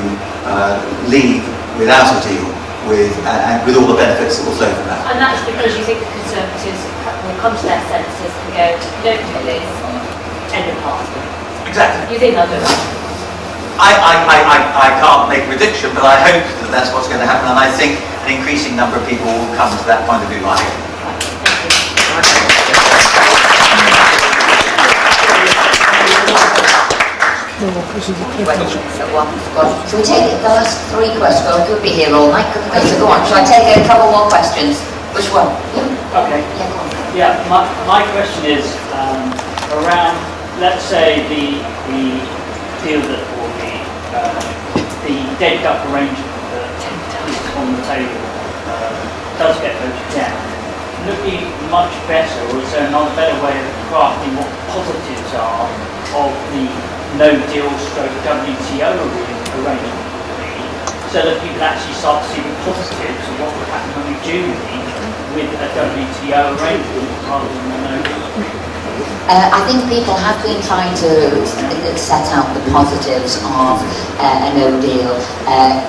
leave without a deal and with all the benefits that will flow from that. And that's because you think the Conservatives will come to their senses and go, don't do this, end of party. Exactly. You think they'll do that? I can't make a prediction, but I hope that that's what's going to happen, and I think an increasing number of people will come to that point of view. I hope. Shall we take the last 3 questions? We could be here all night, couldn't we? So go on. Shall I take a couple more questions? Which one? Okay. Yeah, go on. Yeah, my question is around, let's say the deal that, or the dead duck arrangement that is on the table does get voted down. Looking much better, or is there another better way of crafting what the positives are of the no deal stroke WTO arrangement would be, so that people actually start to see the positives of what would happen when we do leave with a WTO arrangement rather than a no deal? I think people have been trying to set out the positives of a no deal.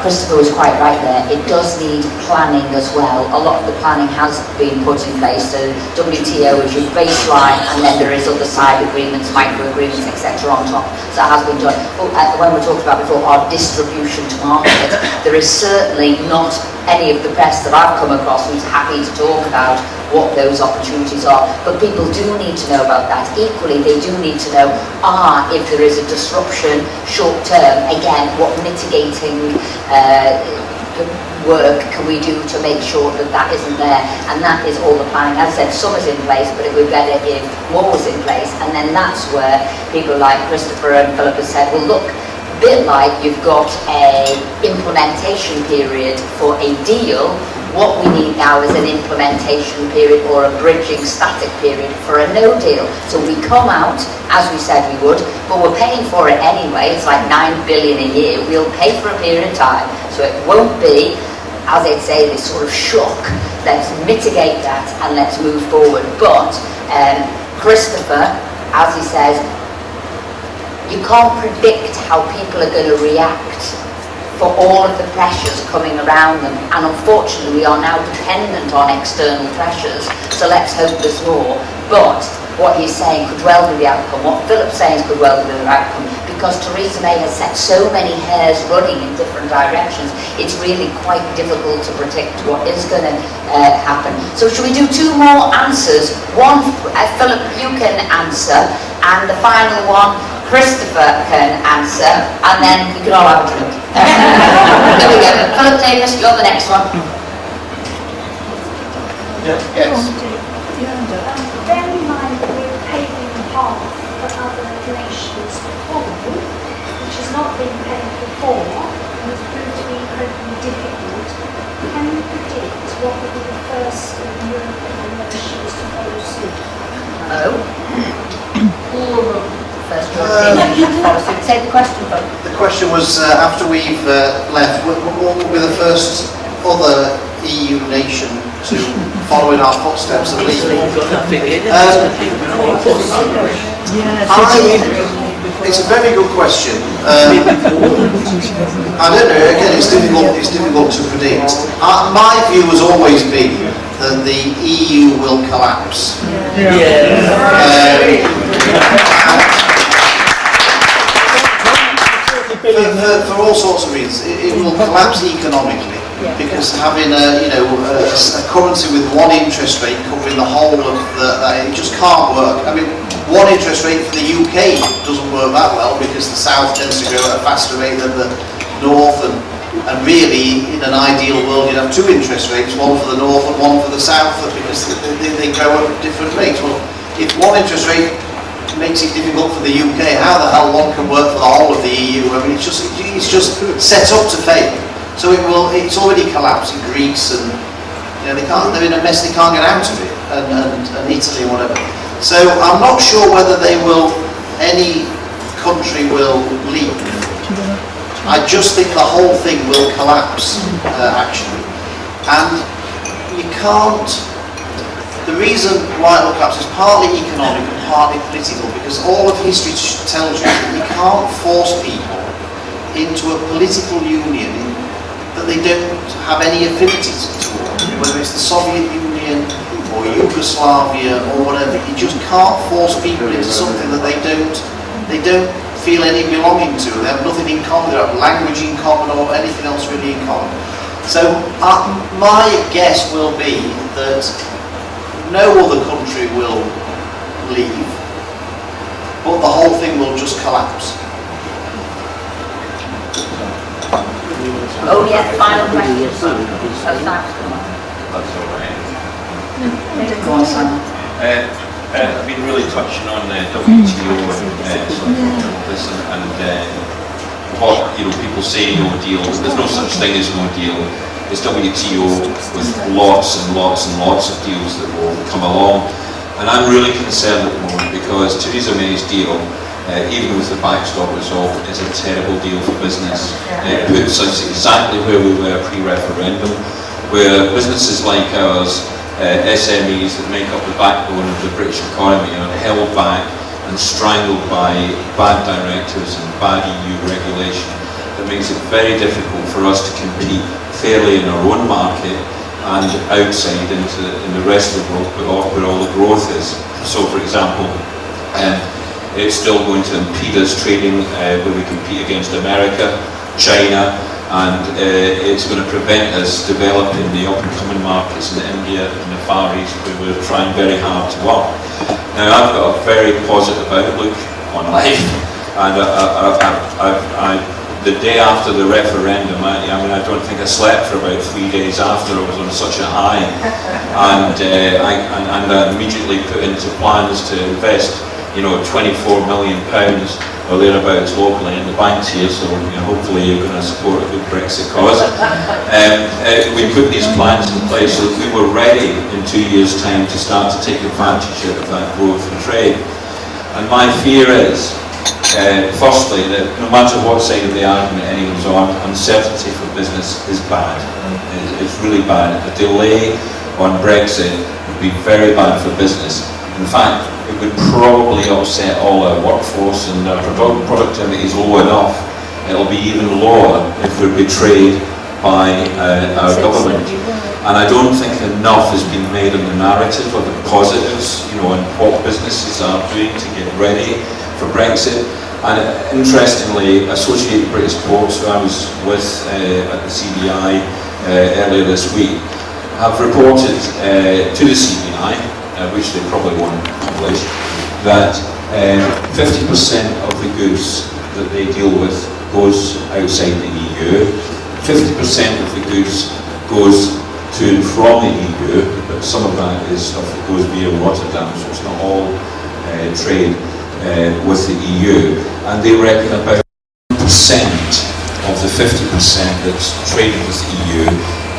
Christopher was quite right there. It does need planning as well. A lot of the planning has been put in place. So WTO is your baseline, and then there is other side agreements, micro agreements, etc. on top. So that has been done. But when we talked about before our distribution to market, there is certainly not any of the press that I've come across who's happy to talk about what those opportunities are, but people do need to know about that. Equally, they do need to know, if there is a disruption short term, again, what mitigating work can we do to make sure that that isn't there, and that is all the planning. As I said, some is in place, but it would be better if more was in place, and then that's where people like Christopher and Philip have said, well look, a bit like you've got a implementation period for a deal, what we need now is an implementation period or a bridging static period for a no deal. So we come out, as we said we would, but we're paying for it anyway. It's like 9 billion a year. We'll pay for a period of time. So it won't be, as I'd say, this sort of shock. Let's mitigate that and let's move forward. But Christopher, as he says, you can't predict how people are going to react for all of the pressures coming around them, and unfortunately we are now dependent on external pressures, so let's hope there's more. But what he's saying could well be the outcome, what Philip's saying could well be the outcome, because Theresa May has set so many hairs running in different directions, it's really quite difficult to predict what is going to happen. So should we do 2 more answers? One, Philip, you can answer, and the final one, Christopher can answer, and then you can all have a drink. There we go. Philip Davies, you're the next one. Yes. Bear in mind that we're paving the path for other nations to follow, which has not been paved before and has proved to be incredibly difficult. Can you predict what will be the first of European nations to follow suit? All of them. First European policy. Say the question, folks. The question was, after we've left, what will be the first other EU nation to follow in our footsteps and leave? It's a very good question. I don't know, again, it's difficult to predict. My view has always been that the EU will collapse. For all sorts of reasons, it will collapse economically, because having a currency with one interest rate covering the whole of it just can't work. I mean, one interest rate for the UK doesn't work that well, because the south tends to grow at a faster rate than the north, and really, in an ideal world, you'd have two interest rates, one for the north and one for the south, because they grow at different rates. Well, if one interest rate makes it difficult for the UK, how the hell one can work for the whole of the EU? I mean, it's just set up to fail. So it's already collapsed in Greece, and they're in a mess they can't get out of it, and Italy and whatever. So I'm not sure whether any country will leave. I just think the whole thing will collapse, actually. And you can't. The reason why it will collapse is partly economic and partly political, because all of history tells you that you can't force people into a political union that they don't have any affinity toward, whether it's the Soviet Union or Yugoslavia or whatever. You just can't force people into something that they don't feel any belonging to. They have nothing in common. They have language in common or anything else really in common. So my guess will be that no other country will leave, but the whole thing will just collapse. Oh yes, final question. That's all right. Go on, Simon. I've been really touching on WTO and what people say no deal. There's no such thing as no deal. It's WTO with lots and lots and lots of deals that will come along. And I'm really concerned at the moment because Theresa May's deal, even with the backstop resolved, is a terrible deal for business. It puts us exactly where we were pre-referendum, where businesses like ours, SMEs that make up the backbone of the British economy, are held back and strangled by bad directives and bad EU regulation that makes it very difficult for us to compete fairly in our own market and outside in the rest of the world where all the growth is. So for example, it's still going to impede us trading where we compete against America, China, and it's going to prevent us developing the up-and-coming markets in India and the Far East where we're trying very hard to work. Now I've got a very positive outlook on life, and the day after the referendum, I don't think I slept for about 3 days after. I was on such a high, and I immediately put into plans to invest, £24 million or thereabouts locally in the banks here. So hopefully you're going to support a good Brexit cause. We put these plans in place so that we were ready in 2 years' time to start to take advantage of that growth and trade. And my fear is, firstly, that no matter what side of the argument anyone's on, uncertainty for business is bad. It's really bad. A delay on Brexit would be very bad for business. In fact, it would probably upset all our workforce, and our productivity is low enough. It'll be even lower if we're betrayed by our government. And I don't think enough has been made of the narrative or the positives, and what businesses are doing to get ready for Brexit. And interestingly, Associated British Ports, who I was with at the CBI earlier this week, have reported to the CBI, which they probably won't publish, that 50% of the goods that they deal with goes outside the EU, 50% of the goods goes to and from the EU, but some of that is stuff that goes via Rotterdam, so it's not all trade with the EU, and they reckon about 1% of the 50% that's traded with the EU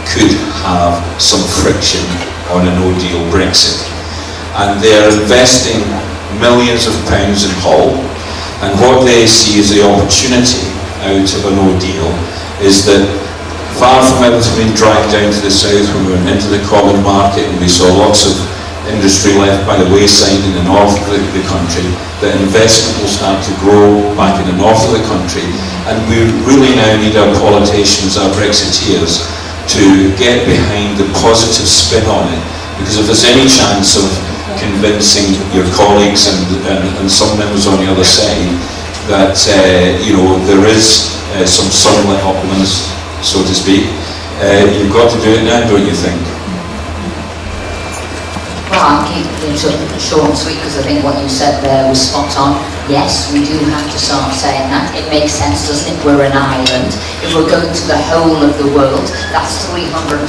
could have some friction on a no-deal Brexit. And they're investing millions of pounds in Hull, and what they see as the opportunity out of a no-deal is that far from everything being dragged down to the south when we went into the common market and we saw lots of industry left by the wayside in the north of the country, that investment will start to grow back in the north of the country, and we really now need our politicians, our Brexiteers, to get behind the positive spin on it, because if there's any chance of convincing your colleagues and some members on the other side that there is some sunlit uplands, so to speak, you've got to do it now, don't you think? Well, I'll keep it short and sweet because I think what you said there was spot on. Yes, we do have to start saying that. It makes sense, doesn't it? We're an island. If we're going to the whole of the world, that's 360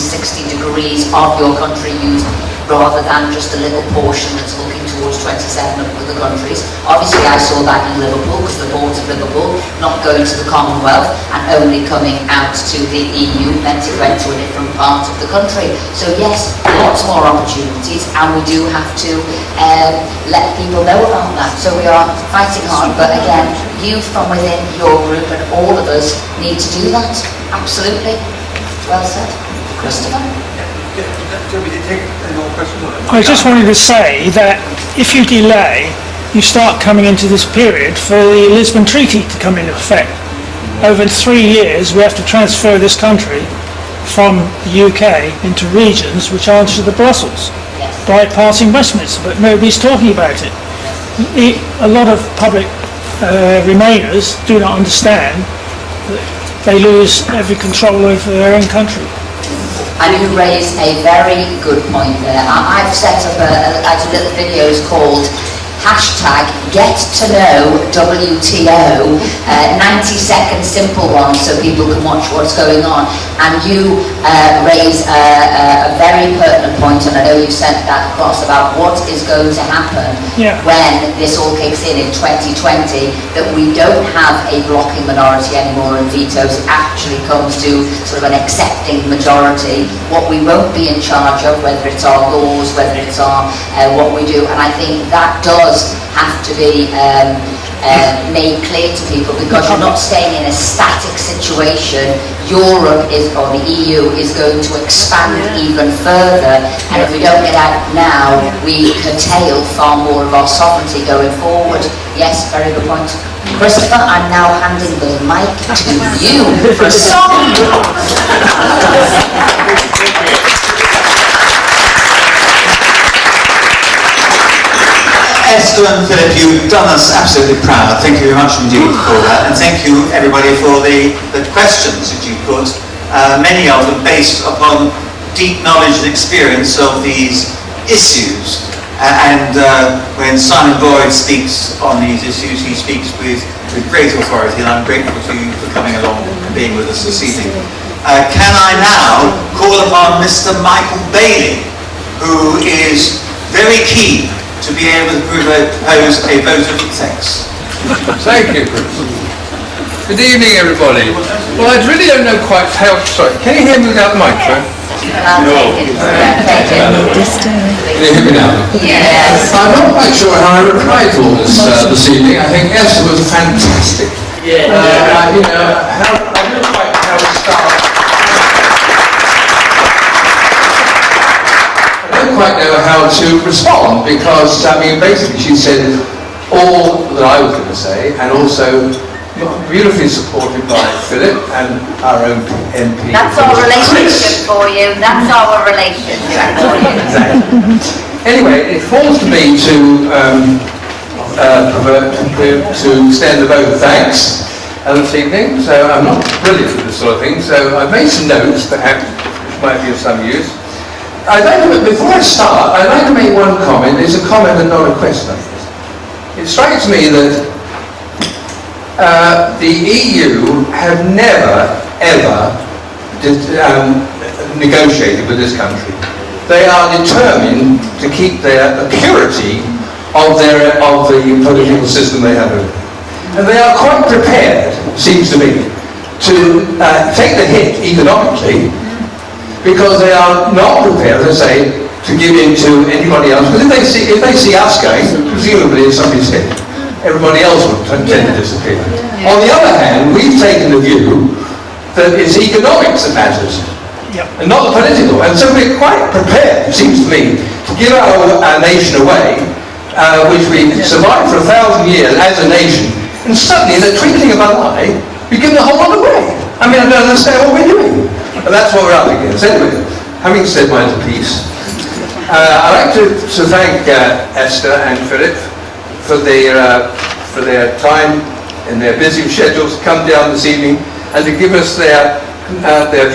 degrees of your country used, rather than just a little portion that's looking towards 27 of other countries. Obviously, I saw that in Liverpool, because the port of Liverpool not going to the Commonwealth and only coming out to the EU meant it went to a different part of the country. So yes, lots more opportunities, and we do have to let people know about that. So we are fighting hard, but again, you from within your group and all of us need to do that. Absolutely. Well said. Christopher? I just wanted to say that if you delay, you start coming into this period for the Lisbon Treaty to come into effect. Over 3 years, we have to transfer this country from the UK into regions which answer to Brussels, bypassing Westminster, but nobody's talking about it. A lot of public Remainers do not understand that they lose every control over their own country. And you raised a very good point there. I've set up a little videos called #GetToKnowWTO, 90-second simple one so people can watch what's going on. And you raise a very pertinent point, and I know you sent that across, about what is going to happen when this all kicks in 2020, that we don't have a blocking minority anymore and vetoes. It actually comes to sort of an accepting majority. What we won't be in charge of, whether it's our laws, whether it's our what we do, and I think that does have to be made clear to people, because you're not staying in a static situation. Europe is, or the EU is going to expand even further, and if we don't get out now, we curtail far more of our sovereignty going forward. Yes, very good point. Christopher, I'm now handing the mic to you for a song. Esther and Philip, you've done us absolutely proud. Thank you very much indeed for that, and thank you everybody for the questions that you put, many of them based upon deep knowledge and experience of these issues. And when Simon Boyd speaks on these issues, he speaks with great authority, and I'm grateful to you for coming along and being with us this evening. Can I now call upon Mr. Michael Bailey, who is very keen to be able to propose a vote of thanks. Thank you, Chris. Good evening, everybody. Well, I really don't know quite how... Sorry, can you hear me without the microphone? I'll take it. Can you hear me now? Yes. I'm not quite sure how I reply to all this this evening. I think Esther was fantastic. Yeah. I don't quite know how to start. I don't quite know how to respond, because, I mean, basically she said all that I was going to say, and also beautifully supported by Philip and our own MP. That's our relationship for you. That's our relationship for you. Exactly. Anyway, it falls to me to extend the vote of thanks this evening. So I'm not brilliant at this sort of thing, so I've made some notes, perhaps, which might be of some use. Before I start, I'd like to make one comment. It's a comment and not a question. It strikes me that the EU have never, ever negotiated with this country. They are determined to keep the purity of the political system they have. And they are quite prepared, seems to me, to take the hit economically, because they are not prepared, as I say, to give in to anybody else. Because if they see us going, presumably if somebody's hit, everybody else would tend to disappear. On the other hand, we've taken the view that it's economics that matters, and not the political. And so we're quite prepared, it seems to me, to give our nation away, which we survived for 1,000 years as a nation, and suddenly, in the twinkling of an eye, we give the whole lot away. I mean, I don't understand what we're doing. But that's what we're up against. Anyway, having said my piece, I'd like to thank Esther and Philip for their time in their busy schedules to come down this evening and to give us their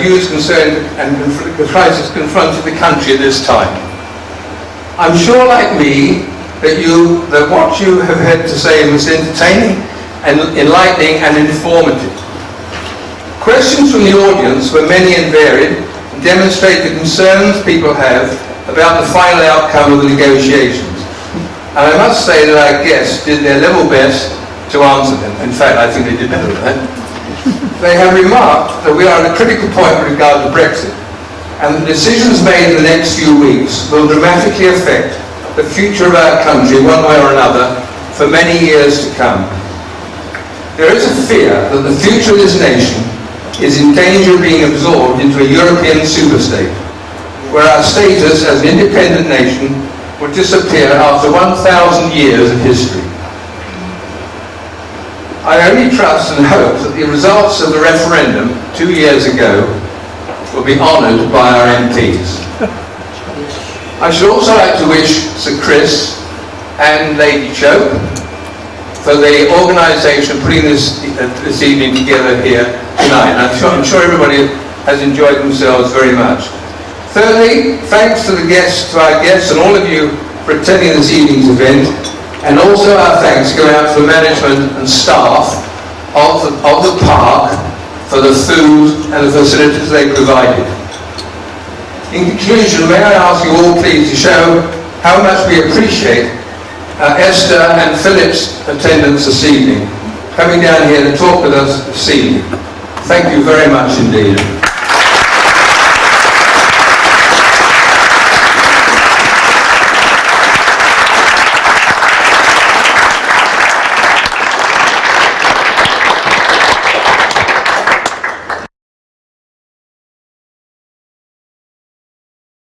views concerning and the crisis confronting the country at this time. I'm sure, like me, that what you have had to say was entertaining and enlightening and informative. Questions from the audience were many and varied and demonstrate the concerns people have about the final outcome of the negotiations. And I must say that our guests did their level best to answer them. In fact, I think they did better than that. They have remarked that we are at a critical point with regard to Brexit, and the decisions made in the next few weeks will dramatically affect the future of our country one way or another for many years to come. There is a fear that the future of this nation is in danger of being absorbed into a European superstate, where our status as an independent nation would disappear after 1,000 years of history. I only trust and hope that the results of the referendum 2 years ago will be honoured by our MPs. I should also like to wish Sir Chris and Lady Chope for the organisation of putting this evening together here tonight. And I'm sure everybody has enjoyed themselves very much. Thirdly, thanks to our guests and all of you for attending this evening's event, and also our thanks go out to the management and staff of the park for the food and the facilities they provided. In conclusion, may I ask you all please to show how much we appreciate Esther and Philip's attendance this evening, coming down here to talk with us this evening. Thank you very much indeed.